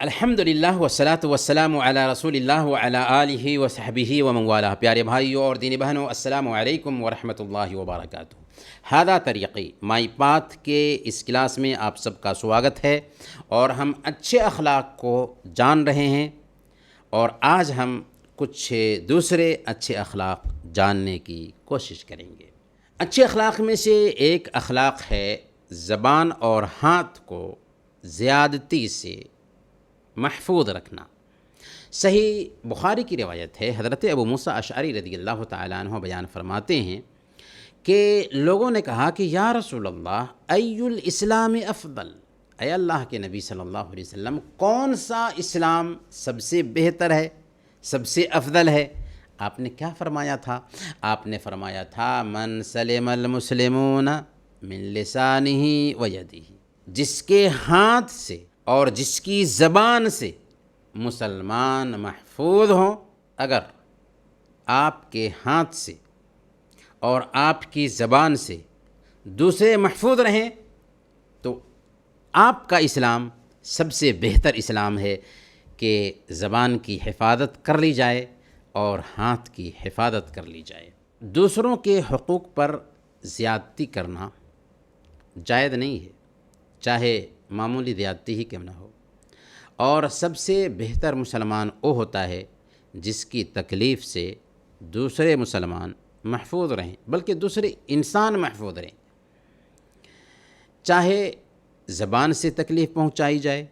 الحمدللہ والصلاۃ والسلام علی رسول اللہ وعلی آلہ وصحبہ ومن والہ۔ پیارے بھائیوں اور دینی بہنوں، السلام علیکم ورحمۃ اللہ وبرکاتہ۔ ہادہ طریقی مائی پاتھ کے اس کلاس میں آپ سب کا سواگت ہے، اور ہم اچھے اخلاق کو جان رہے ہیں، اور آج ہم کچھ دوسرے اچھے اخلاق جاننے کی کوشش کریں گے۔ اچھے اخلاق میں سے ایک اخلاق ہے زبان اور ہاتھ کو زیادتی سے محفوظ رکھنا۔ صحیح بخاری کی روایت ہے، حضرت ابو موسیٰ اشعری رضی اللہ تعالیٰ عنہ بیان فرماتے ہیں کہ لوگوں نے کہا کہ یا رسول اللہ ای الاسلام افضل، اے اللہ کے نبی صلی اللہ علیہ وسلم، کون سا اسلام سب سے بہتر ہے، سب سے افضل ہے؟ آپ نے کیا فرمایا تھا؟ آپ نے فرمایا تھا من سلم المسلمون من لسانہ و یدہ، جس کے ہاتھ سے اور جس کی زبان سے مسلمان محفوظ ہوں۔ اگر آپ کے ہاتھ سے اور آپ کی زبان سے دوسرے محفوظ رہیں تو آپ کا اسلام سب سے بہتر اسلام ہے کہ زبان کی حفاظت کر لی جائے اور ہاتھ کی حفاظت کر لی جائے۔ دوسروں کے حقوق پر زیادتی کرنا جائز نہیں ہے، چاہے معمولی زیادتی ہی کیوں نہ ہو، اور سب سے بہتر مسلمان وہ ہوتا ہے جس کی تکلیف سے دوسرے مسلمان محفوظ رہیں، بلکہ دوسرے انسان محفوظ رہیں۔ چاہے زبان سے تکلیف پہنچائی جائے،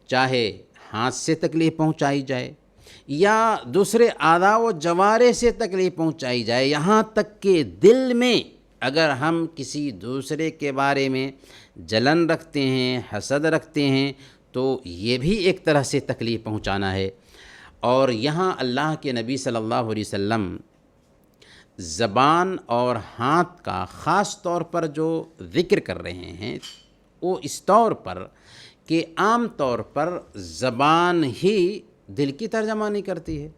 چاہے ہاتھ سے تکلیف پہنچائی جائے، یا دوسرے اعضاء و جوارح سے تکلیف پہنچائی جائے، یہاں تک کہ دل میں اگر ہم کسی دوسرے کے بارے میں جلن رکھتے ہیں، حسد رکھتے ہیں، تو یہ بھی ایک طرح سے تکلیف پہنچانا ہے۔ اور یہاں اللہ کے نبی صلی اللہ علیہ وسلم زبان اور ہاتھ کا خاص طور پر جو ذکر کر رہے ہیں وہ اس طور پر کہ عام طور پر زبان ہی دل کی ترجمانی کرتی ہے،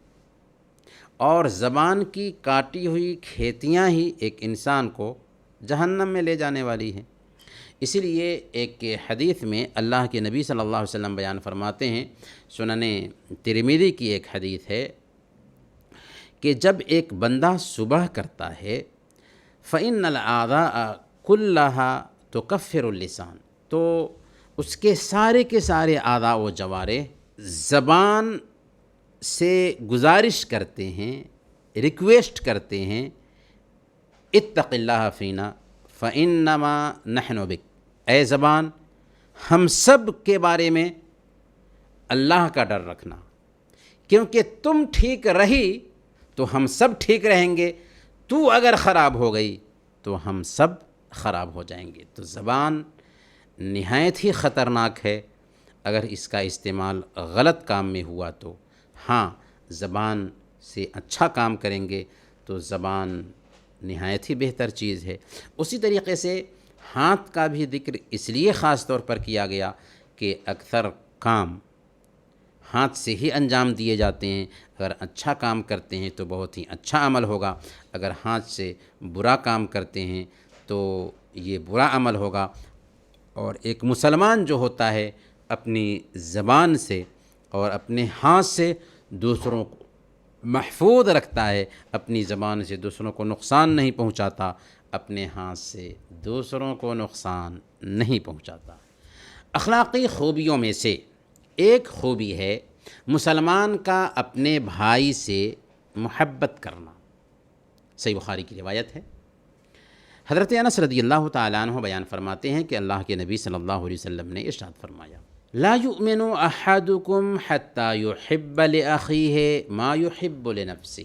اور زبان کی کاٹی ہوئی کھیتیاں ہی ایک انسان کو جہنم میں لے جانے والی ہیں۔ اسی لیے ایک حدیث میں اللہ کے نبی صلی اللہ علیہ وسلم بیان فرماتے ہیں، سنن ترمذی کی ایک حدیث ہے کہ جب ایک بندہ صبح کرتا ہے فَإِنَّ الْأَعْضَاءَ كُلَّهَا تُكَفِّرُ اللسان، تو اس کے سارے اعضاء و جوارح زبان سے گزارش کرتے ہیں، ریکویسٹ کرتے ہیں، اتق اللہ فینا فإنما نحن بک، اے زبان ہم سب کے بارے میں اللہ کا ڈر رکھنا، کیونکہ تم ٹھیک رہی تو ہم سب ٹھیک رہیں گے، تو اگر خراب ہو گئی تو ہم سب خراب ہو جائیں گے۔ تو زبان نہایت ہی خطرناک ہے، اگر اس کا استعمال غلط کام میں ہوا تو۔ ہاں، زبان سے اچھا کام کریں گے تو زبان نہایت ہی بہتر چیز ہے۔ اسی طریقے سے ہاتھ کا بھی ذکر اس لیے خاص طور پر کیا گیا کہ اکثر کام ہاتھ سے ہی انجام دیے جاتے ہیں۔ اگر اچھا کام کرتے ہیں تو بہت ہی اچھا عمل ہوگا، اگر ہاتھ سے برا کام کرتے ہیں تو یہ برا عمل ہوگا۔ اور ایک مسلمان جو ہوتا ہے اپنی زبان سے اور اپنے ہاتھ سے دوسروں کو محفوظ رکھتا ہے، اپنی زبان سے دوسروں کو نقصان نہیں پہنچاتا، اپنے ہاتھ سے دوسروں کو نقصان نہیں پہنچاتا۔ اخلاقی خوبیوں میں سے ایک خوبی ہے مسلمان کا اپنے بھائی سے محبت کرنا۔ صحیح بخاری کی روایت ہے، حضرت انس رضی اللہ تعالیٰ عنہ بیان فرماتے ہیں کہ اللہ کے نبی صلی اللہ علیہ وسلم نے ارشاد فرمایا لا یؤمن احدکم حتی یحب لأخیہ ما یحب لنفسہ،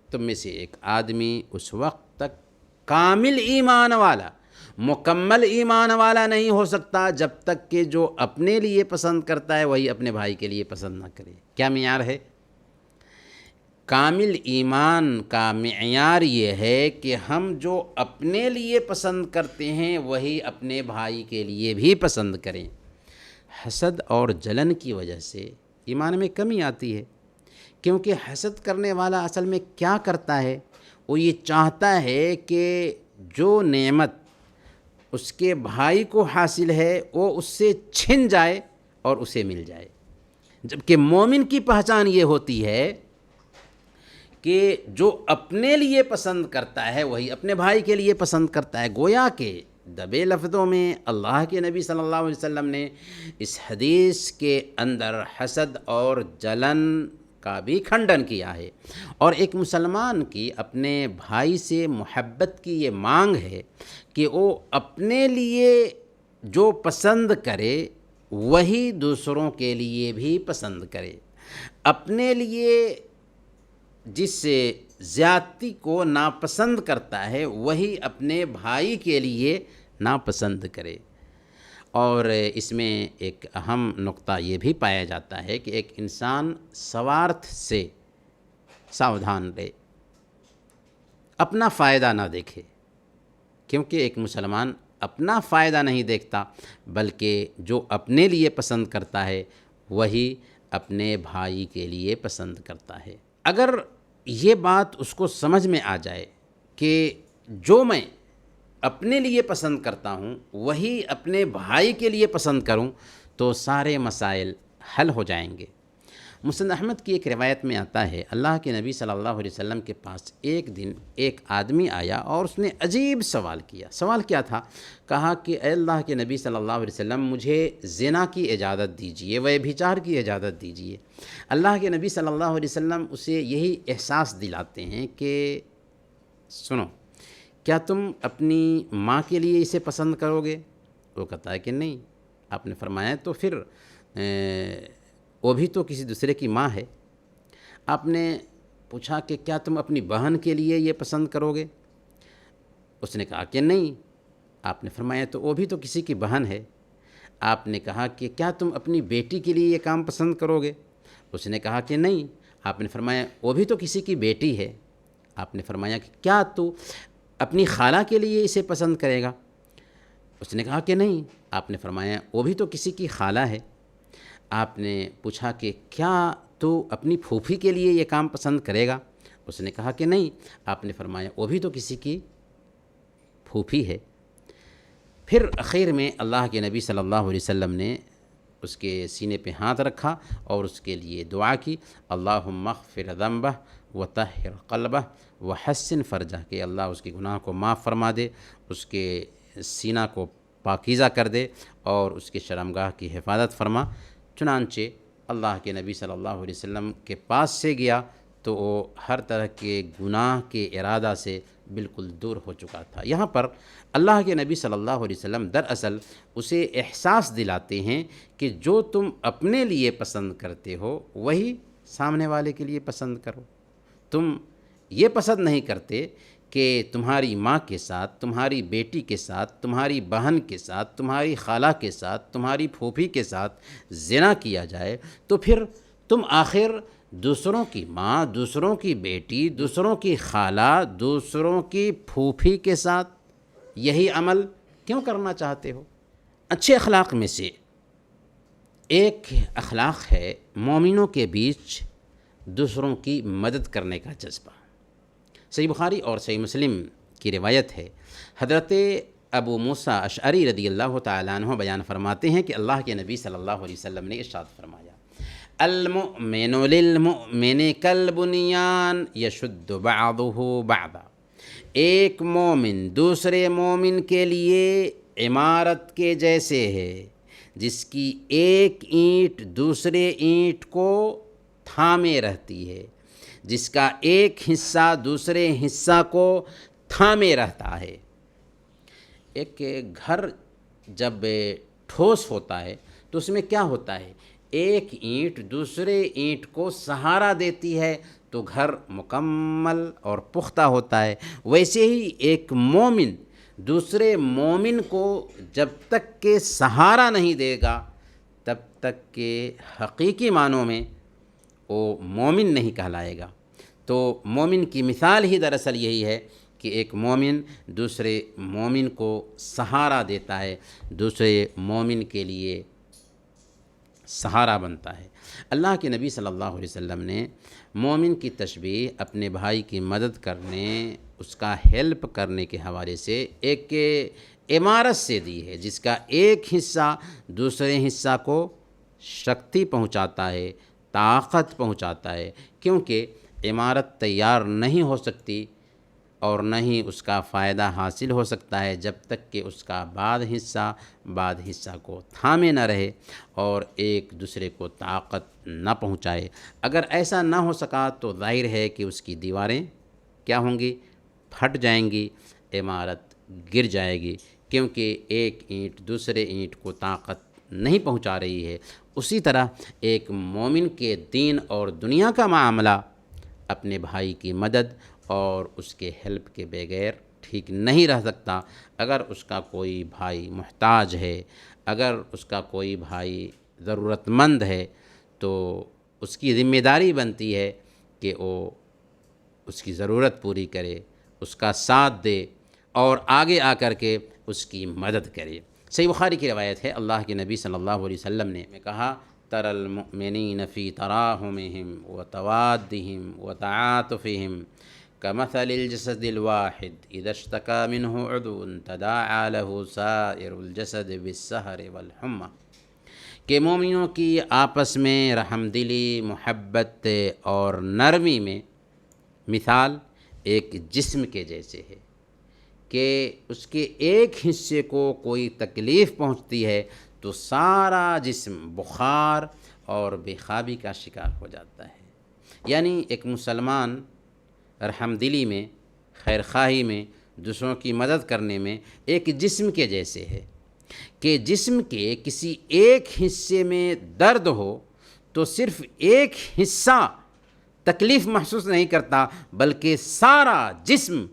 تم میں سے ایک آدمی اس وقت تک کامل ایمان والا، مکمل ایمان والا نہیں ہو سکتا جب تک کہ جو اپنے لیے پسند کرتا ہے وہی اپنے بھائی کے لیے پسند نہ کرے۔ کیا معیار ہے؟ کامل ایمان کا معیار یہ ہے کہ ہم جو اپنے لیے پسند کرتے ہیں وہی اپنے بھائی کے لیے بھی پسند کریں۔ حسد اور جلن کی وجہ سے ایمان میں کمی آتی ہے، کیونکہ حسد کرنے والا اصل میں کیا کرتا ہے؟ وہ یہ چاہتا ہے کہ جو نعمت اس کے بھائی کو حاصل ہے وہ اس سے چھن جائے اور اسے مل جائے۔ جبکہ مومن کی پہچان یہ ہوتی ہے کہ جو اپنے لیے پسند کرتا ہے وہی اپنے بھائی کے لیے پسند کرتا ہے۔ گویا کہ دبے لفظوں میں اللہ کے نبی صلی اللہ علیہ وسلم نے اس حدیث کے اندر حسد اور جلن کا بھی کھنڈن کیا ہے، اور ایک مسلمان کی اپنے بھائی سے محبت کی یہ مانگ ہے کہ وہ اپنے لیے جو پسند کرے وہی دوسروں کے لیے بھی پسند کرے، اپنے لیے جس زیادتی کو ناپسند کرتا ہے وہی اپنے بھائی کے لیے ناپسند کرے۔ اور اس میں ایک اہم نقطہ یہ بھی پایا جاتا ہے کہ ایک انسان سوارتھ سے ساودھان رہے، اپنا فائدہ نہ دیکھے، کیونکہ ایک مسلمان اپنا فائدہ نہیں دیکھتا بلکہ جو اپنے لیے پسند کرتا ہے وہی اپنے بھائی کے لیے پسند کرتا ہے۔ اگر یہ بات اس کو سمجھ میں آ جائے کہ جو میں اپنے لیے پسند کرتا ہوں وہی اپنے بھائی کے لیے پسند کروں تو سارے مسائل حل ہو جائیں گے۔ مسند احمد کی ایک روایت میں آتا ہے، اللہ کے نبی صلی اللہ علیہ وسلم کے پاس ایک دن ایک آدمی آیا اور اس نے عجیب سوال کیا۔ سوال کیا تھا؟ کہا کہ اے اللہ کے نبی صلی اللہ علیہ وسلم، مجھے زنا کی اجازت دیجیے، ویبھچار کی اجازت دیجیے۔ اللہ کے نبی صلی اللہ علیہ وسلم اسے یہی احساس دلاتے ہیں کہ سنو، کیا تم اپنی ماں کے لیے اسے پسند کرو گے؟ وہ کہتا ہے کہ نہیں۔ آپ نے فرمایا تو پھر وہ بھی تو کسی دوسرے کی ماں ہے۔ آپ نے پوچھا کہ کیا تم اپنی بہن کے لیے یہ پسند کرو گے؟ اس نے کہا کہ نہیں۔ آپ نے فرمایا تو وہ بھی تو کسی کی بہن ہے۔ آپ نے کہا کہ کیا تم اپنی بیٹی کے لیے یہ کام پسند کرو گے؟ اس نے کہا کہ نہیں۔ آپ نے فرمایا وہ بھی تو کسی کی بیٹی ہے۔ آپ نے فرمایا کہ کیا تو اپنی خالہ کے لیے اسے پسند کرے گا؟ اس نے کہا کہ نہیں۔ آپ نے فرمایا وہ بھی تو کسی کی خالہ ہے۔ آپ نے پوچھا کہ کیا تو اپنی پھوپھی کے لیے یہ کام پسند کرے گا؟ اس نے کہا کہ نہیں۔ آپ نے فرمایا وہ بھی تو کسی کی پھوپھی ہے۔ پھر اخیر میں اللہ کے نبی صلی اللہ علیہ وسلم نے اس کے سینے پہ ہاتھ رکھا اور اس کے لیے دعا کی، اللہم اغفر ذنبہ وطہر قلبہ وحسن فرجہ، کہ اللہ اس کے گناہ کو معاف فرما دے، اس کے سینہ کو پاکیزہ کر دے اور اس کے شرمگاہ کی حفاظت فرما۔ چنانچہ اللہ کے نبی صلی اللہ علیہ وسلم کے پاس سے گیا تو وہ ہر طرح کے گناہ کے ارادہ سے بالکل دور ہو چکا تھا۔ یہاں پر اللہ کے نبی صلی اللہ علیہ وسلم دراصل اسے احساس دلاتے ہیں کہ جو تم اپنے لیے پسند کرتے ہو وہی سامنے والے کے لیے پسند کرو۔ تم یہ پسند نہیں کرتے کہ تمہاری ماں کے ساتھ، تمہاری بیٹی کے ساتھ، تمہاری بہن کے ساتھ، تمہاری خالہ کے ساتھ، تمہاری پھوپھی کے ساتھ زنا کیا جائے، تو پھر تم آخر دوسروں کی ماں، دوسروں کی بیٹی، دوسروں کی خالہ، دوسروں کی پھوپھی کے ساتھ یہی عمل کیوں کرنا چاہتے ہو؟ اچھے اخلاق میں سے ایک اخلاق ہے مومنوں کے بیچ دوسروں کی مدد کرنے کا جذبہ۔ صحیح بخاری اور صحیح مسلم کی روایت ہے، حضرت ابو موسیٰ اشعری رضی اللہ تعالیٰ عنہ بیان فرماتے ہیں کہ اللہ کے نبی صلی اللہ علیہ وسلم نے ارشاد فرمایا، المؤمن للمؤمن کالبنیان یشد بعضہ بعضا، ایک مومن دوسرے مومن کے لیے عمارت کے جیسے ہے، جس کی ایک اینٹ دوسرے اینٹ کو تھامے رہتی ہے، جس کا ایک حصہ دوسرے حصہ کو تھامے رہتا ہے۔ ایک گھر جب ٹھوس ہوتا ہے تو اس میں کیا ہوتا ہے؟ ایک اینٹ دوسرے اینٹ کو سہارا دیتی ہے تو گھر مکمل اور پختہ ہوتا ہے۔ ویسے ہی ایک مومن دوسرے مومن کو جب تک کہ سہارا نہیں دے گا تب تک کہ حقیقی معنوں میں وہ مومن نہیں کہلائے گا۔ تو مومن کی مثال ہی دراصل یہی ہے کہ ایک مومن دوسرے مومن کو سہارا دیتا ہے، دوسرے مومن کے لیے سہارا بنتا ہے۔ اللہ کے نبی صلی اللہ علیہ وسلم نے مومن کی تشبیہ اپنے بھائی کی مدد کرنے، اس کا ہیلپ کرنے کے حوالے سے ایک عمارت سے دی ہے، جس کا ایک حصہ دوسرے حصہ کو شکتی پہنچاتا ہے، طاقت پہنچاتا ہے، کیونکہ عمارت تیار نہیں ہو سکتی اور نہ ہی اس کا فائدہ حاصل ہو سکتا ہے جب تک کہ اس کا بعد حصہ کو تھامے نہ رہے اور ایک دوسرے کو طاقت نہ پہنچائے۔ اگر ایسا نہ ہو سکا تو ظاہر ہے کہ اس کی دیواریں کیا ہوں گی؟ پھٹ جائیں گی، عمارت گر جائے گی، کیونکہ ایک اینٹ دوسرے اینٹ کو طاقت نہیں پہنچا رہی ہے۔ اسی طرح ایک مومن کے دین اور دنیا کا معاملہ اپنے بھائی کی مدد اور اس کے ہیلپ کے بغیر ٹھیک نہیں رہ سکتا۔ اگر اس کا کوئی بھائی محتاج ہے، اگر اس کا کوئی بھائی ضرورت مند ہے، تو اس کی ذمہ داری بنتی ہے کہ وہ اس کی ضرورت پوری کرے، اس کا ساتھ دے اور آگے آ کر کے اس کی مدد کرے۔ صحیح بخاری کی روایت ہے، اللہ کے نبی صلی اللہ علیہ وسلم نے کہا، تر المؤمنین فی تراحمہم وتوادہم وتعاطفہم کمثل الجسد الواحد اذا اشتکا منہ عضو تداعی لہ سائر الجسد بالسہر والحمى، کہ مومنوں کی آپس میں رحم دلی، محبت اور نرمی میں مثال ایک جسم کے جیسے ہے کہ اس کے ایک حصے کو کوئی تکلیف پہنچتی ہے تو سارا جسم بخار اور بے خوابی کا شکار ہو جاتا ہے۔ یعنی ایک مسلمان رحم دلی میں، خیر خواہی میں، دوسروں کی مدد کرنے میں ایک جسم کے جیسے ہے کہ جسم کے کسی ایک حصے میں درد ہو تو صرف ایک حصہ تکلیف محسوس نہیں کرتا، بلکہ سارا جسم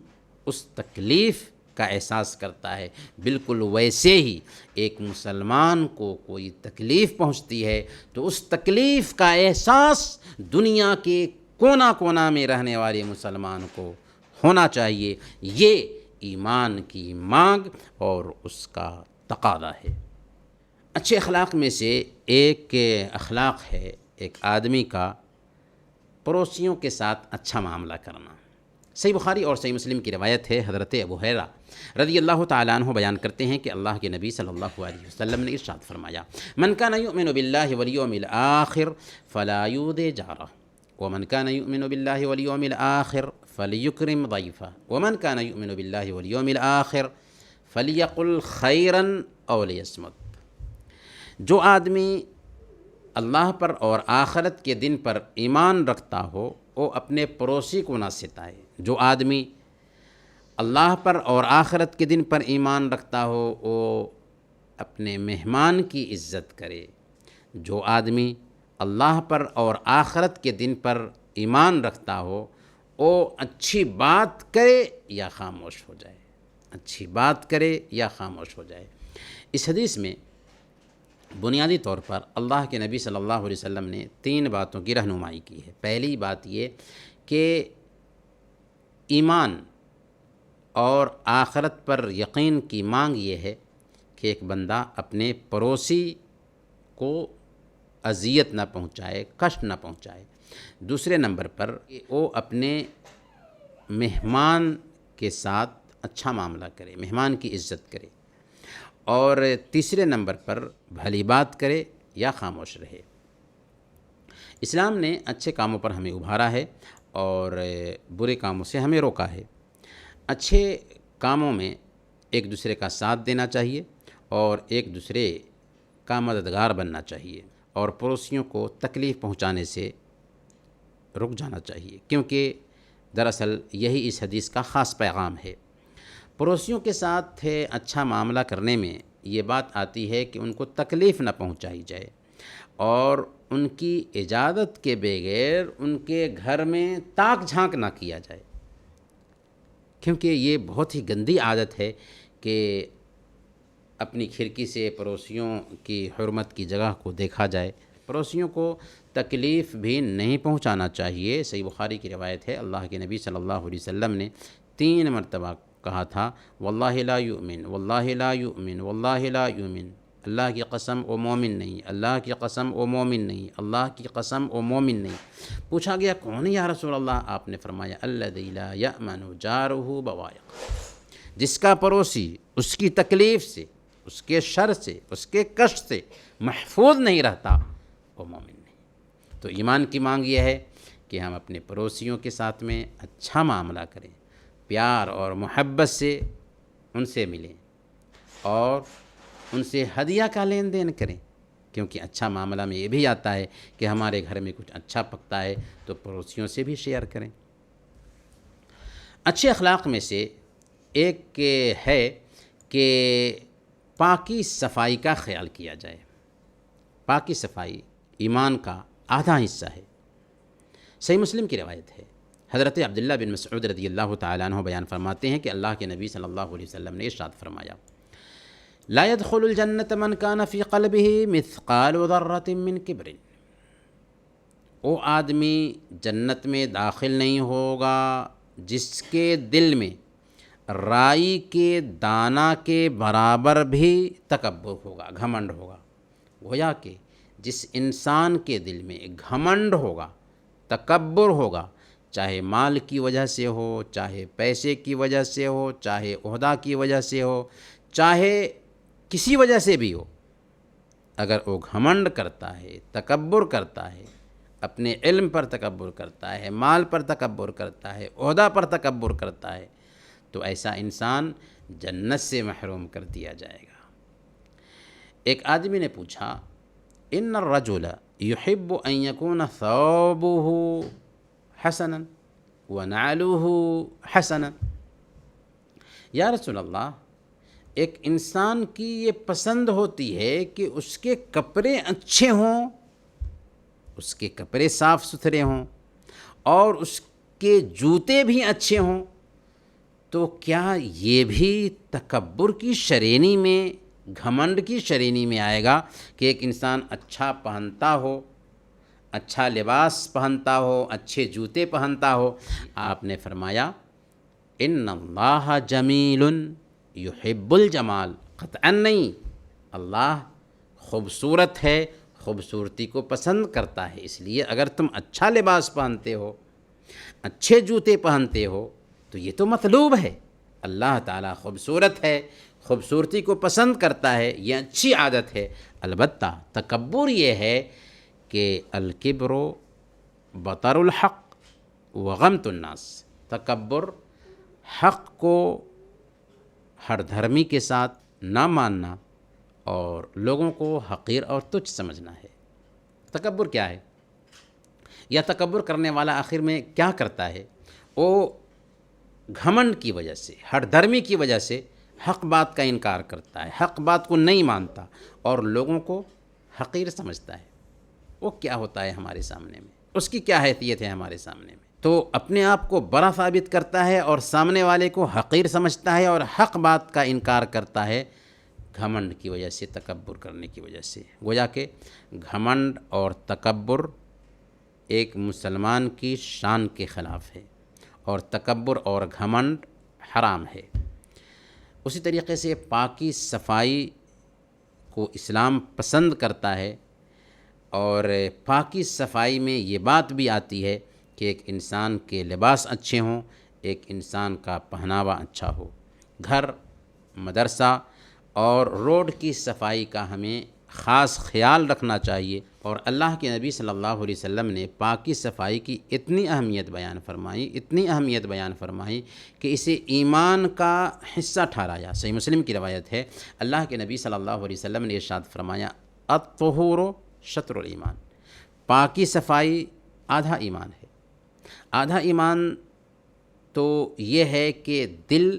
اس تکلیف کا احساس کرتا ہے۔ بالکل ویسے ہی ایک مسلمان کو کوئی تکلیف پہنچتی ہے تو اس تکلیف کا احساس دنیا کے کونا کونا میں رہنے والے مسلمان کو ہونا چاہیے۔ یہ ایمان کی مانگ اور اس کا تقاضا ہے۔ اچھے اخلاق میں سے ایک اخلاق ہے ایک آدمی کا پڑوسیوں کے ساتھ اچھا معاملہ کرنا۔ صحیح بخاری اور صحیح مسلم کی روایت ہے، حضرت ابو ہریرہ رضی اللہ تعالیٰ عنہ بیان کرتے ہیں کہ اللہ کے نبی صلی اللہ علیہ وسلم نے ارشاد فرمایا، من کان یؤمن باللہ والیوم الآخر فلا یؤذی جارہ ومن کان یؤمن باللہ والیوم الآخر فلیکرم ضیفہ ومن کان یؤمن باللہ والیوم الآخر فلیقل خیرا او لیصمت۔ جو آدمی اللہ پر اور آخرت کے دن پر ایمان رکھتا ہو وہ اپنے پڑوسی کو نہ ستائے۔ جو آدمی اللہ پر اور آخرت کے دن پر ایمان رکھتا ہو وہ اپنے مہمان کی عزت کرے۔ جو آدمی اللہ پر اور آخرت کے دن پر ایمان رکھتا ہو وہ اچھی بات کرے یا خاموش ہو جائے، اچھی بات کرے یا خاموش ہو جائے۔ اس حدیث میں بنیادی طور پر اللہ کے نبی صلی اللہ علیہ وسلم نے 3 باتوں کی رہنمائی کی ہے۔ پہلی بات یہ کہ ایمان اور آخرت پر یقین کی مانگ یہ ہے کہ ایک بندہ اپنے پڑوسی کو اذیت نہ پہنچائے، کشٹ نہ پہنچائے۔ دوسرے نمبر پر وہ اپنے مہمان کے ساتھ اچھا معاملہ کرے، مہمان کی عزت کرے، اور تیسرے نمبر پر بھلی بات کرے یا خاموش رہے۔ اسلام نے اچھے کاموں پر ہمیں ابھارا ہے اور برے کاموں سے ہمیں روکا ہے۔ اچھے کاموں میں ایک دوسرے کا ساتھ دینا چاہیے اور ایک دوسرے کا مددگار بننا چاہیے، اور پڑوسیوں کو تکلیف پہنچانے سے رک جانا چاہیے، کیونکہ دراصل یہی اس حدیث کا خاص پیغام ہے۔ پڑوسیوں کے ساتھ اچھا معاملہ کرنے میں یہ بات آتی ہے کہ ان کو تکلیف نہ پہنچائی جائے اور ان کی اجازت کے بغیر ان کے گھر میں تاک جھانک نہ کیا جائے، کیونکہ یہ بہت ہی گندی عادت ہے کہ اپنی کھڑکی سے پڑوسیوں کی حرمت کی جگہ کو دیکھا جائے۔ پڑوسیوں کو تکلیف بھی نہیں پہنچانا چاہیے۔ صحیح بخاری کی روایت ہے، اللہ کے نبی صلی اللہ علیہ وسلم نے 3 مرتبہ کہا تھا، واللہ لا یؤمن، واللہ لا یؤمن، واللہ لا یؤمن، اللہ کی قسم وہ مومن نہیں، اللہ کی قسم وہ مومن نہیں، اللہ کی قسم وہ مومن نہیں۔ پوچھا گیا کون ہے یا رسول اللہ؟ آپ نے فرمایا الذی لا یأمن جارہ بوائق، جس کا پڑوسی اس کی تکلیف سے، اس کے شر سے، اس کے کشٹ سے محفوظ نہیں رہتا، وہ مومن نہیں۔ تو ایمان کی مانگ یہ ہے کہ ہم اپنے پڑوسیوں کے ساتھ میں اچھا معاملہ کریں، پیار اور محبت سے ان سے ملیں اور ان سے ہدیہ کا لین دین کریں، کیونکہ اچھا معاملہ میں یہ بھی آتا ہے کہ ہمارے گھر میں کچھ اچھا پکتا ہے تو پڑوسیوں سے بھی شیئر کریں۔ اچھے اخلاق میں سے ایک ہے کہ پاکی صفائی کا خیال کیا جائے۔ پاکی صفائی ایمان کا آدھا حصہ ہے۔ صحیح مسلم کی روایت ہے، حضرت عبداللہ بن مسعود رضی اللہ تعالیٰ عنہ بیان فرماتے ہیں کہ اللہ کے نبی صلی اللہ علیہ وسلم نے ارشاد فرمایا، لا يدخل الجنة من كان في قلبه مثقال ذرة من کبر، وہ آدمی جنت میں داخل نہیں ہوگا جس کے دل میں رائی کے دانہ کے برابر بھی تکبر ہوگا، گھمنڈ ہوگا۔ گویا کہ جس انسان کے دل میں گھمنڈ ہوگا، تکبر ہوگا، چاہے مال کی وجہ سے ہو، چاہے پیسے کی وجہ سے ہو، چاہے عہدہ کی وجہ سے ہو، چاہے کسی وجہ سے بھی ہو، اگر وہ گھمنڈ کرتا ہے، تکبر کرتا ہے، اپنے علم پر تکبر کرتا ہے، مال پر تکبر کرتا ہے، عہدہ پر تکبر کرتا ہے، تو ایسا انسان جنت سے محروم کر دیا جائے گا۔ ایک آدمی نے پوچھا، ان الرجل يحب ان يكون ثوبه حسنا ونعله حسنا، یا رسول اللہ، ایک انسان کی یہ پسند ہوتی ہے کہ اس کے کپڑے اچھے ہوں، اس کے کپڑے صاف ستھرے ہوں اور اس کے جوتے بھی اچھے ہوں، تو کیا یہ بھی تکبر کی شرینی میں، گھمنڈ کی شرینی میں آئے گا کہ ایک انسان اچھا پہنتا ہو، اچھا لباس پہنتا ہو، اچھے جوتے پہنتا ہو؟ آپ نے فرمایا، ان اللہ جمیل یحب الجمال، قطعا نہیں، اللہ خوبصورت ہے، خوبصورتی کو پسند کرتا ہے، اس لیے اگر تم اچھا لباس پہنتے ہو، اچھے جوتے پہنتے ہو تو یہ تو مطلوب ہے۔ اللہ تعالیٰ خوبصورت ہے، خوبصورتی کو پسند کرتا ہے، یہ اچھی عادت ہے۔ البتہ تکبر یہ ہے کہ الکبر بطر الحق وغمط الناس، تکبر حق کو ہر دھرمی کے ساتھ نہ ماننا اور لوگوں کو حقیر اور تچھ سمجھنا ہے۔ تکبر کیا ہے؟ یا تکبر کرنے والا آخر میں کیا کرتا ہے؟ وہ گھمنڈ کی وجہ سے، ہر دھرمی کی وجہ سے حق بات کا انکار کرتا ہے، حق بات کو نہیں مانتا اور لوگوں کو حقیر سمجھتا ہے۔ وہ کیا ہوتا ہے ہمارے سامنے میں؟ اس کی کیا حیثیت ہے ہمارے سامنے میں؟ تو اپنے آپ کو بڑا ثابت کرتا ہے اور سامنے والے کو حقیر سمجھتا ہے اور حق بات کا انکار کرتا ہے، گھمنڈ کی وجہ سے، تکبر کرنے کی وجہ سے۔ گویا کہ گھمنڈ اور تکبر ایک مسلمان کی شان کے خلاف ہے اور تکبر اور گھمنڈ حرام ہے۔ اسی طریقے سے پاکی صفائی کو اسلام پسند کرتا ہے، اور پاکی صفائی میں یہ بات بھی آتی ہے کہ ایک انسان کے لباس اچھے ہوں، ایک انسان کا پہناوا اچھا ہو۔ گھر، مدرسہ اور روڈ کی صفائی کا ہمیں خاص خیال رکھنا چاہیے، اور اللہ کے نبی صلی اللہ علیہ وسلم نے پاکی صفائی کی اتنی اہمیت بیان فرمائی کہ اسے ایمان کا حصہ ٹھہرایا۔ صحیح مسلم کی روایت ہے، اللہ کے نبی صلی اللہ علیہ وسلم نے ارشاد فرمایا، الطہور شطر الایمان، پاکی صفائی آدھا ایمان ہے۔ آدھا ایمان تو یہ ہے کہ دل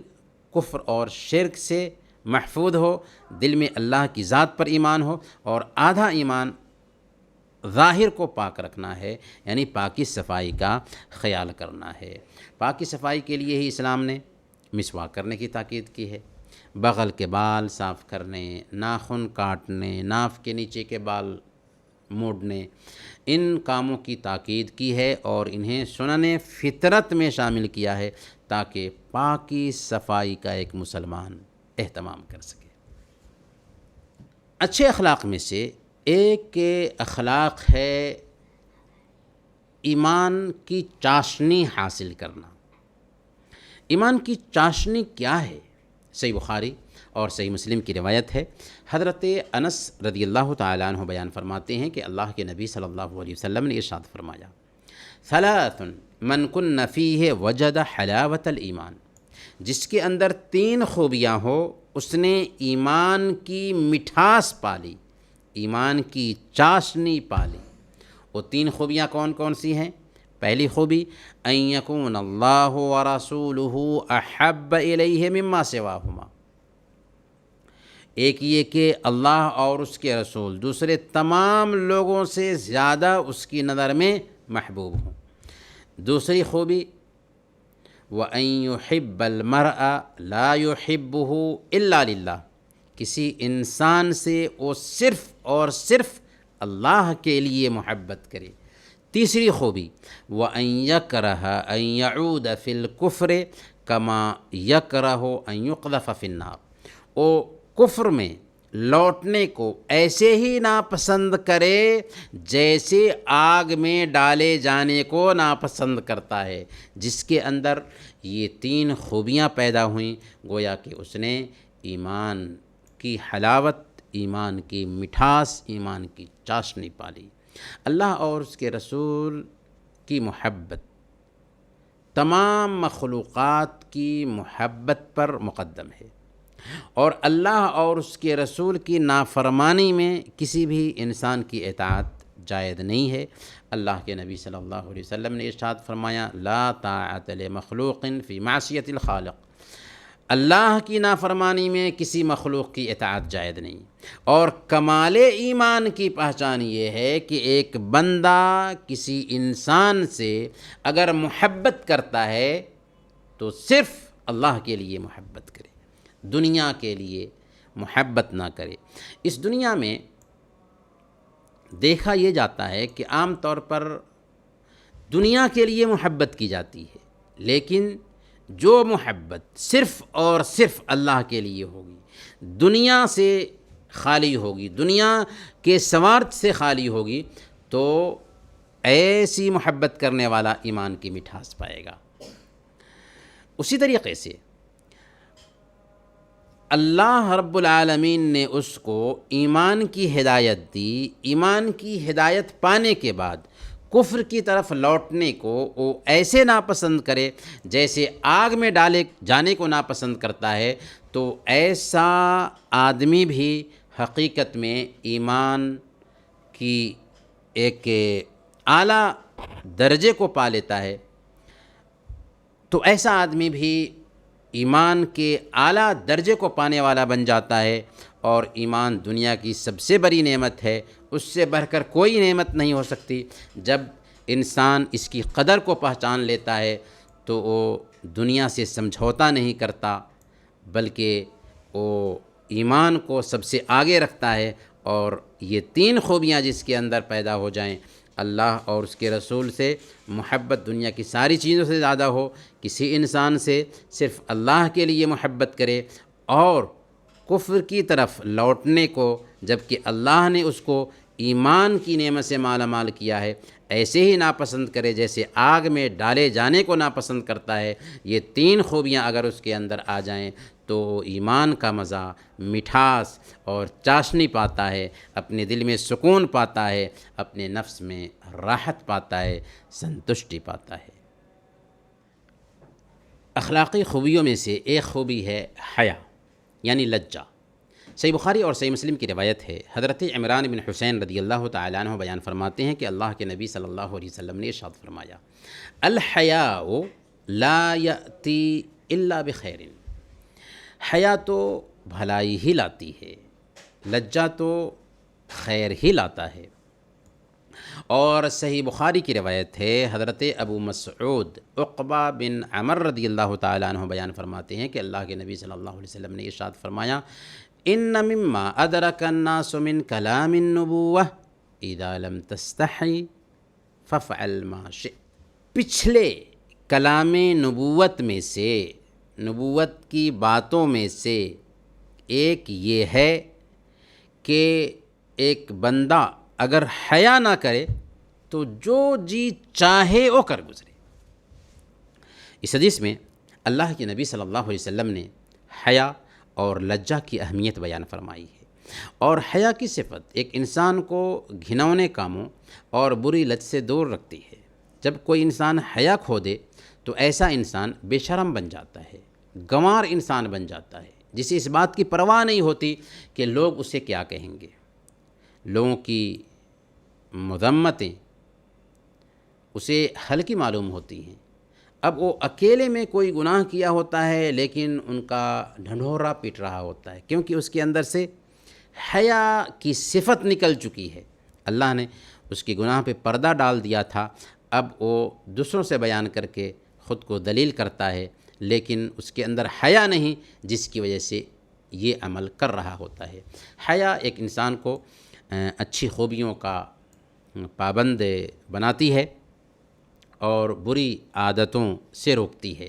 کفر اور شرک سے محفوظ ہو، دل میں اللہ کی ذات پر ایمان ہو، اور آدھا ایمان ظاہر کو پاک رکھنا ہے، یعنی پاکی صفائی کا خیال کرنا ہے۔ پاکی صفائی کے لیے ہی اسلام نے مسواک کرنے کی تاکید کی ہے، بغل کے بال صاف کرنے، ناخن کاٹنے، ناف کے نیچے کے بال موڑنے، ان کاموں کی تاکید کی ہے اور انہیں سنن فطرت میں شامل کیا ہے تاکہ پاکی صفائی کا ایک مسلمان اہتمام کر سکے۔ اچھے اخلاق میں سے ایک اخلاق ہے ایمان کی چاشنی حاصل کرنا۔ ایمان کی چاشنی کیا ہے؟ صحیح بخاری اور صحیح مسلم کی روایت ہے، حضرت انس رضی اللہ تعالیٰ عنہ بیان فرماتے ہیں کہ اللہ کے نبی صلی اللہ علیہ وسلم نے ارشاد فرمایا، ثلاث من کن فیہ وجد حلاوت الایمان، جس کے اندر 3 خوبیاں ہو اس نے ایمان کی مٹھاس پالی، ایمان کی چاشنی پالی۔ وہ 3 خوبیاں کون کون سی ہیں؟ پہلی خوبی ان یکون اللہ ورسولہ احب الیہ مما سواہما، ایک یہ کہ اللہ اور اس کے رسول دوسرے تمام لوگوں سے زیادہ اس کی نظر میں محبوب ہوں۔ دوسری خوبی وَأَن يُحِبَّ الْمَرْءَ لَا يُحِبُّهُ إِلَّا لِلَّهِ، کسی انسان سے وہ صرف اور صرف اللہ کے لیے محبت کرے۔ تیسری خوبی وَأَن يَكْرَهَ أَن يَعُودَ فِي الْكُفْرِ كَمَا يَكْرَهُ أَن يُقْذَفَ فِي النَّارِ، وہ کفر میں لوٹنے کو ایسے ہی ناپسند کرے جیسے آگ میں ڈالے جانے کو ناپسند کرتا ہے۔ جس کے اندر یہ 3 خوبیاں پیدا ہوئیں، گویا کہ اس نے ایمان کی حلاوت، ایمان کی مٹھاس، ایمان کی چاشنی پالی۔ اللہ اور اس کے رسول کی محبت تمام مخلوقات کی محبت پر مقدم ہے، اور اللہ اور اس کے رسول کی نافرمانی میں کسی بھی انسان کی اطاعت جائز نہیں ہے۔ اللہ کے نبی صلی اللہ علیہ وسلم نے ارشاد فرمایا، لا طاعت لمخلوق فی معصیت الخالق، اللہ کی نافرمانی میں کسی مخلوق کی اطاعت جائز نہیں۔ اور کمال ایمان کی پہچان یہ ہے کہ ایک بندہ کسی انسان سے اگر محبت کرتا ہے تو صرف اللہ کے لیے محبت کرے، دنیا کے لیے محبت نہ کرے۔ اس دنیا میں دیکھا یہ جاتا ہے کہ عام طور پر دنیا کے لیے محبت کی جاتی ہے، لیکن جو محبت صرف اور صرف اللہ کے لیے ہوگی، دنیا سے خالی ہوگی، دنیا کے سوارتھ سے خالی ہوگی، تو ایسی محبت کرنے والا ایمان کی مٹھاس پائے گا۔ اسی طریقے سے اللہ رب العالمین نے اس کو ایمان کی ہدایت دی، ایمان کی ہدایت پانے کے بعد کفر کی طرف لوٹنے کو وہ ایسے ناپسند کرے جیسے آگ میں ڈالے جانے کو ناپسند کرتا ہے، تو ایسا آدمی بھی حقیقت میں ایمان کی ایک اعلیٰ درجے کو پا لیتا ہے۔ تو ایسا آدمی بھی ایمان کے اعلیٰ درجے کو پانے والا بن جاتا ہے، اور ایمان دنیا کی سب سے بڑی نعمت ہے، اس سے بڑھ کر کوئی نعمت نہیں ہو سکتی۔ جب انسان اس کی قدر کو پہچان لیتا ہے تو وہ دنیا سے سمجھوتا نہیں کرتا، بلکہ وہ ایمان کو سب سے آگے رکھتا ہے۔ اور یہ 3 خوبیاں جس کے اندر پیدا ہو جائیں، اللہ اور اس کے رسول سے محبت دنیا کی ساری چیزوں سے زیادہ ہو، کسی انسان سے صرف اللہ کے لیے محبت کرے، اور کفر کی طرف لوٹنے کو جبکہ اللہ نے اس کو ایمان کی نعمت سے مالا مال کیا ہے ایسے ہی ناپسند کرے جیسے آگ میں ڈالے جانے کو ناپسند کرتا ہے۔ یہ 3 خوبیاں اگر اس کے اندر آ جائیں تو ایمان کا مزہ، مٹھاس اور چاشنی پاتا ہے، اپنے دل میں سکون پاتا ہے، اپنے نفس میں راحت پاتا ہے، سنتشٹی پاتا ہے۔ اخلاقی خوبیوں میں سے ایک خوبی ہے حیا، یعنی لجہ۔ صحیح بخاری اور صحیح مسلم کی روایت ہے، حضرت عمران بن حسین رضی اللہ تعالیٰ عنہ بیان فرماتے ہیں کہ اللہ کے نبی صلی اللہ علیہ وسلم نے ارشاد فرمایا، الحیاء لا یأتی الا بخیر، حیا تو بھلائی ہی لاتی ہے، لجہ تو خیر ہی لاتا ہے۔ اور صحیح بخاری کی روایت ہے، حضرت ابو مسعود عقبہ بن عمر رضی اللہ تعالیٰ عنہ بیان فرماتے ہیں کہ اللہ کے نبی صلی اللہ علیہ وسلم نے ارشاد فرمایا، ان مما ادرک الناس من کلام النبوہ اذا لم تستحی فافعل ما شئت، پچھلے کلام نبوت میں سے، نبوت کی باتوں میں سے ایک یہ ہے کہ ایک بندہ اگر حیا نہ کرے تو جو جی چاہے وہ کر گزرے۔ اس حدیث میں اللہ کے نبی صلی اللہ علیہ وسلم نے حیا اور لجہ کی اہمیت بیان فرمائی ہے۔ اور حیا کی صفت ایک انسان کو گھنونے کاموں اور بری لت سے دور رکھتی ہے۔ جب کوئی انسان حیا کھو دے تو ایسا انسان بے شرم بن جاتا ہے، گنوار انسان بن جاتا ہے، جسے اس بات کی پرواہ نہیں ہوتی کہ لوگ اسے کیا کہیں گے۔ لوگوں کی مذمتیں اسے ہلکی معلوم ہوتی ہیں۔ اب وہ اکیلے میں کوئی گناہ کیا ہوتا ہے لیکن ان کا ڈھنڈورا پیٹ رہا ہوتا ہے، کیونکہ اس کے اندر سے حیا کی صفت نکل چکی ہے۔ اللہ نے اس کے گناہ پہ پردہ ڈال دیا تھا، اب وہ دوسروں سے بیان کر کے خود کو دلیل کرتا ہے، لیکن اس کے اندر حیا نہیں، جس کی وجہ سے یہ عمل کر رہا ہوتا ہے۔ حیا ایک انسان کو اچھی خوبیوں کا پابند بناتی ہے اور بری عادتوں سے روکتی ہے۔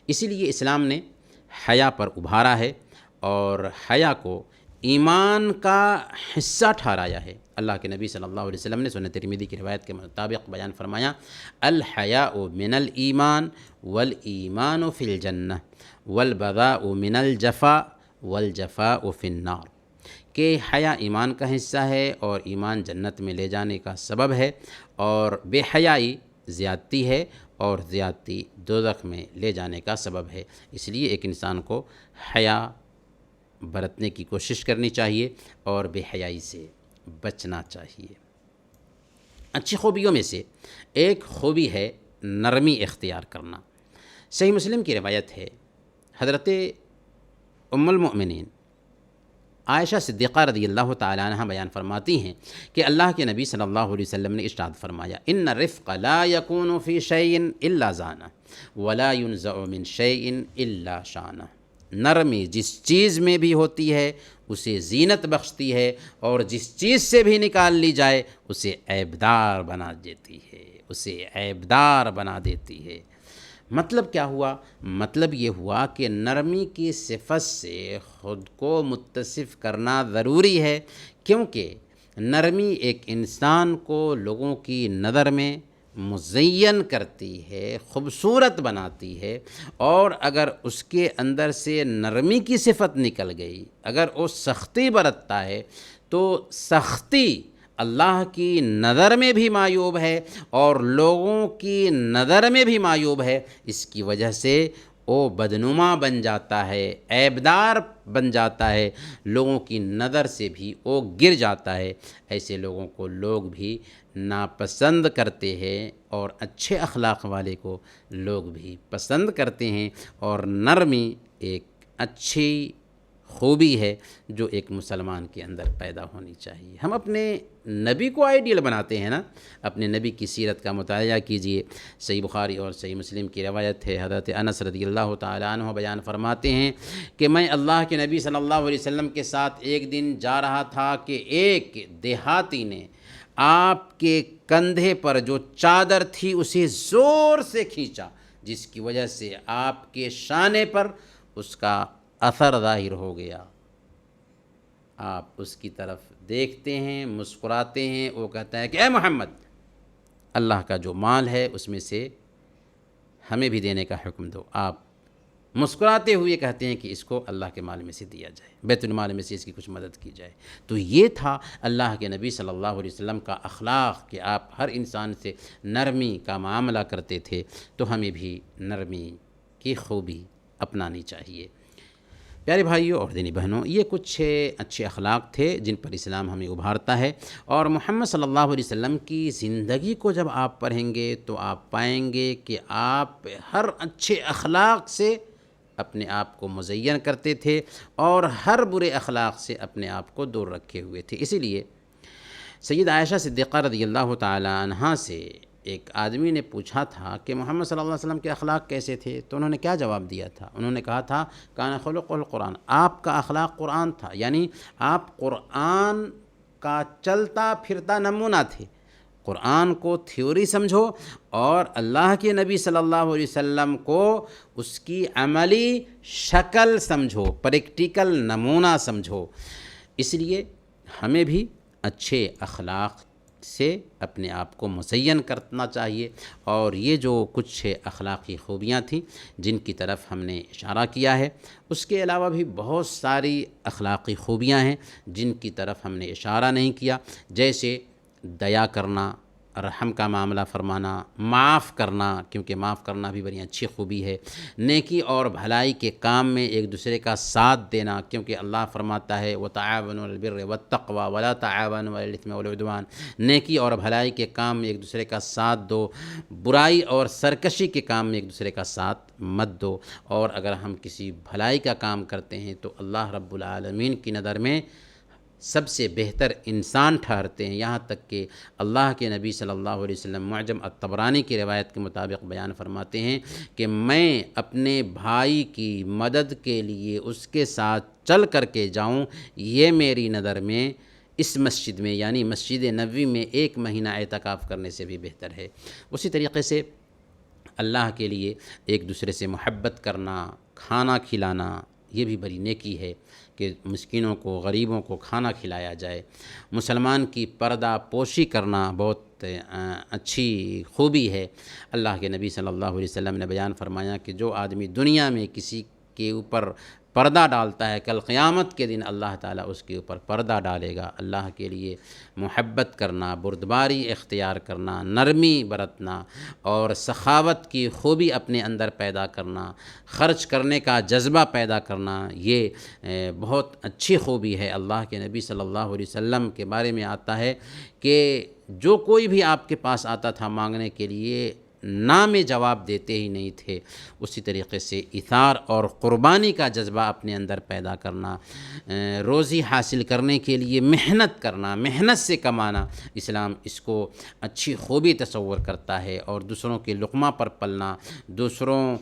اسی لیے اسلام نے حیا پر ابھارا ہے اور حیا کو ایمان کا حصہ ٹھہرایا ہے۔ اللہ کے نبی صلی اللہ علیہ وسلم نے سنن ترمذی کی روایت کے مطابق بیان فرمایا، الحیاء من الایمان والایمان فی الجنہ والبذاء من الجفاء والجفاء فی النار، کہ حیا ایمان کا حصہ ہے اور ایمان جنت میں لے جانے کا سبب ہے، اور بے حیائی زیادتی ہے اور زیادتی دوزخ میں لے جانے کا سبب ہے۔ اس لیے ایک انسان کو حیا برتنے کی کوشش کرنی چاہیے اور بے حیائی سے بچنا چاہیے۔ اچھی خوبیوں میں سے ایک خوبی ہے نرمی اختیار کرنا۔ صحیح مسلم کی روایت ہے، حضرت ام المؤمنین عائشہ صدیقہ رضی اللہ تعالی عنہ بیان فرماتی ہیں کہ اللہ کے نبی صلی اللہ علیہ وسلم نے ارشاد فرمایا، ان الرفق لا يكون في شيء الا زانه ولا ينزع من شيء الا شانه۔ نرمی جس چیز میں بھی ہوتی ہے اسے زینت بخشتی ہے، اور جس چیز سے بھی نکال لی جائے اسے عیبدار بنا دیتی ہے، اسے عیبدار بنا دیتی ہے۔ مطلب کیا ہوا؟ مطلب یہ ہوا کہ نرمی کی صفت سے خود کو متصف کرنا ضروری ہے، کیونکہ نرمی ایک انسان کو لوگوں کی نظر میں مزین کرتی ہے، خوبصورت بناتی ہے، اور اگر اس کے اندر سے نرمی کی صفت نکل گئی، اگر وہ سختی برتتا ہے تو سختی اللہ کی نظر میں بھی معیوب ہے اور لوگوں کی نظر میں بھی معیوب ہے۔ اس کی وجہ سے وہ بدنما بن جاتا ہے، عیبدار بن جاتا ہے، لوگوں کی نظر سے بھی وہ گر جاتا ہے۔ ایسے لوگوں کو لوگ بھی ناپسند کرتے ہیں اور اچھے اخلاق والے کو لوگ بھی پسند کرتے ہیں، اور نرمی ایک اچھی خوبی ہے جو ایک مسلمان کے اندر پیدا ہونی چاہیے۔ ہم اپنے نبی کو آئیڈیل بناتے ہیں نا، اپنے نبی کی سیرت کا مطالعہ کیجئے۔ صحیح بخاری اور صحیح مسلم کی روایت ہے، حضرت انس رضی اللہ تعالی عنہ بیان فرماتے ہیں کہ میں اللہ کے نبی صلی اللہ علیہ وسلم کے ساتھ ایک دن جا رہا تھا کہ ایک دیہاتی نے آپ کے کندھے پر جو چادر تھی اسے زور سے کھینچا، جس کی وجہ سے آپ کے شانے پر اس کا اثر ظاہر ہو گیا۔ آپ اس کی طرف دیکھتے ہیں، مسکراتے ہیں، وہ کہتا ہے کہ اے محمد، اللہ کا جو مال ہے اس میں سے ہمیں بھی دینے کا حکم دو۔ آپ مسکراتے ہوئے کہتے ہیں کہ اس کو اللہ کے مال میں سے دیا جائے، بیت المال میں سے اس کی کچھ مدد کی جائے۔ تو یہ تھا اللہ کے نبی صلی اللہ علیہ وسلم کا اخلاق کہ آپ ہر انسان سے نرمی کا معاملہ کرتے تھے، تو ہمیں بھی نرمی کی خوبی اپنانی چاہیے۔ پیارے بھائیوں اور دینی بہنوں، یہ کچھ اچھے اخلاق تھے جن پر اسلام ہمیں ابھارتا ہے، اور محمد صلی اللہ علیہ وسلم کی زندگی کو جب آپ پڑھیں گے تو آپ پائیں گے کہ آپ ہر اچھے اخلاق سے اپنے آپ کو مزین کرتے تھے اور ہر برے اخلاق سے اپنے آپ کو دور رکھے ہوئے تھے۔ اسی لیے سید عائشہ صدیقہ رضی اللہ تعالی عنہا سے ایک آدمی نے پوچھا تھا کہ محمد صلی اللہ علیہ وسلم کے اخلاق کیسے تھے، تو انہوں نے کیا جواب دیا تھا؟ انہوں نے کہا تھا کان خلق القرآن، آپ کا اخلاق قرآن تھا، یعنی آپ قرآن کا چلتا پھرتا نمونہ تھے۔ قرآن کو تھیوری سمجھو اور اللہ کے نبی صلی اللہ علیہ وسلم کو اس کی عملی شکل سمجھو، پریکٹیکل نمونہ سمجھو۔ اس لیے ہمیں بھی اچھے اخلاق سے اپنے آپ کو مزین کرنا چاہیے۔ اور یہ جو کچھ اخلاقی خوبیاں تھیں جن کی طرف ہم نے اشارہ کیا ہے، اس کے علاوہ بھی بہت ساری اخلاقی خوبیاں ہیں جن کی طرف ہم نے اشارہ نہیں کیا، جیسے دیا کرنا، رحم کا معاملہ فرمانا، معاف کرنا، کیونکہ معاف کرنا بھی بڑی اچھی خوبی ہے، نیکی اور بھلائی کے کام میں ایک دوسرے کا ساتھ دینا، کیونکہ اللہ فرماتا ہے وَتَعَاوَنُوا عَلَى الْبِرِّ وَالتَّقْوَىٰ وَلَا تَعَاوَنُوا عَلَى الْإِثْمِ وَالْعُدْوَانِ، نیکی اور بھلائی کے کام میں ایک دوسرے کا ساتھ دو، برائی اور سرکشی کے کام میں ایک دوسرے کا ساتھ مت دو۔ اور اگر ہم کسی بھلائی کا کام کرتے ہیں تو اللہ رب العالمین کی نظر میں سب سے بہتر انسان ٹھہرتے ہیں، یہاں تک کہ اللہ کے نبی صلی اللہ علیہ وسلم معجم الطبرانی کی روایت کے مطابق بیان فرماتے ہیں کہ میں اپنے بھائی کی مدد کے لیے اس کے ساتھ چل کر کے جاؤں، یہ میری نظر میں اس مسجد میں یعنی مسجد نبوی میں 1 مہینہ اعتکاف کرنے سے بھی بہتر ہے۔ اسی طریقے سے اللہ کے لیے ایک دوسرے سے محبت کرنا، کھانا کھلانا، یہ بھی بڑی نیکی ہے کہ مسکینوں کو، غریبوں کو کھانا کھلایا جائے۔ مسلمان کی پردہ پوشی کرنا بہت اچھی خوبی ہے۔ اللہ کے نبی صلی اللہ علیہ وسلم نے بیان فرمایا کہ جو آدمی دنیا میں کسی کے اوپر پردہ ڈالتا ہے، کل قیامت کے دن اللہ تعالیٰ اس کے اوپر پردہ ڈالے گا۔ اللہ کے لیے محبت کرنا، بردباری اختیار کرنا، نرمی برتنا اور سخاوت کی خوبی اپنے اندر پیدا کرنا، خرچ کرنے کا جذبہ پیدا کرنا، یہ بہت اچھی خوبی ہے۔ اللہ کے نبی صلی اللہ علیہ وسلم کے بارے میں آتا ہے کہ جو کوئی بھی آپ کے پاس آتا تھا مانگنے کے لیے، نہ میں جواب دیتے ہی نہیں تھے۔ اسی طریقے سے ایثار اور قربانی کا جذبہ اپنے اندر پیدا کرنا، روزی حاصل کرنے کے لیے محنت کرنا، محنت سے کمانا، اسلام اس کو اچھی خوبی تصور کرتا ہے۔ اور دوسروں کے لقمہ پر پلنا، دوسروں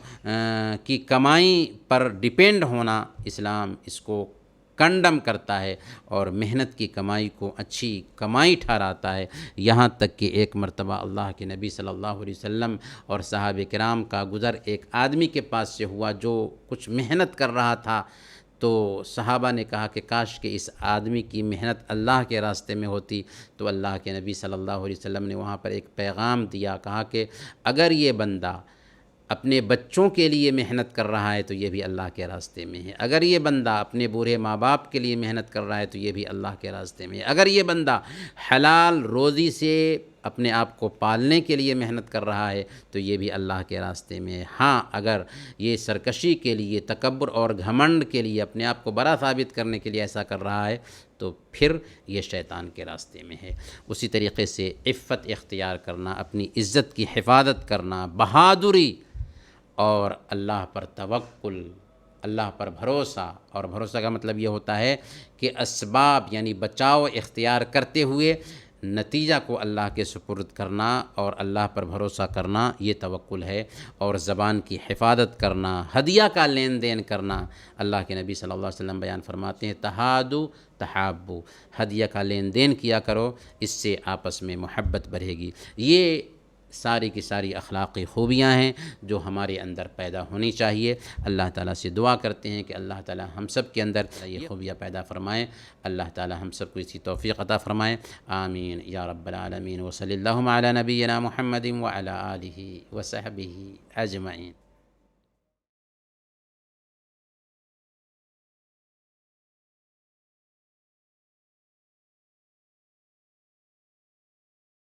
کی کمائی پر ڈیپینڈ ہونا، اسلام اس کو کنڈم کرتا ہے اور محنت کی کمائی کو اچھی کمائی ٹھہراتا ہے۔ یہاں تک کہ ایک مرتبہ اللہ کے نبی صلی اللہ علیہ وسلم اور صحابہ کرام کا گزر ایک آدمی کے پاس سے ہوا جو کچھ محنت کر رہا تھا، تو صحابہ نے کہا کہ کاش کہ اس آدمی کی محنت اللہ کے راستے میں ہوتی، تو اللہ کے نبی صلی اللہ علیہ وسلم نے وہاں پر ایک پیغام دیا، کہا کہ اگر یہ بندہ اپنے بچوں کے لیے محنت کر رہا ہے تو یہ بھی اللہ کے راستے میں ہے، اگر یہ بندہ اپنے بوڑھے ماں باپ کے لیے محنت کر رہا ہے تو یہ بھی اللہ کے راستے میں ہے، اگر یہ بندہ حلال روزی سے اپنے آپ کو پالنے کے لیے محنت کر رہا ہے تو یہ بھی اللہ کے راستے میں ہے۔ ہاں، اگر یہ سرکشی کے لیے، تکبر اور گھمنڈ کے لیے، اپنے آپ کو بڑا ثابت کرنے کے لیے ایسا کر رہا ہے تو پھر یہ شیطان کے راستے میں ہے۔ اسی طریقے سے عفت اختیار کرنا، اپنی عزت کی حفاظت کرنا، بہادری اور اللہ پر توکل، اللہ پر بھروسہ، اور بھروسہ کا مطلب یہ ہوتا ہے کہ اسباب یعنی بچاؤ اختیار کرتے ہوئے نتیجہ کو اللہ کے سپرد کرنا اور اللہ پر بھروسہ کرنا، یہ توکل ہے۔ اور زبان کی حفاظت کرنا، ہدیہ کا لین دین کرنا، اللہ کے نبی صلی اللہ علیہ وسلم بیان فرماتے ہیں تہادو تحابو، ہدیہ کا لین دین کیا کرو، اس سے آپس میں محبت بڑھے گی۔ یہ ساری کی ساری اخلاقی خوبیاں ہیں جو ہمارے اندر پیدا ہونی چاہیے۔ اللہ تعالیٰ سے دعا کرتے ہیں کہ اللہ تعالیٰ ہم سب کے اندر یہ خوبیاں پیدا فرمائیں، اللہ تعالیٰ ہم سب کو اسی توفیق عطا فرمائیں، آمین یا رب العالمین۔ وصلی اللہم علی نبینا محمد وعلی آلہ وصحبہ اجمعین۔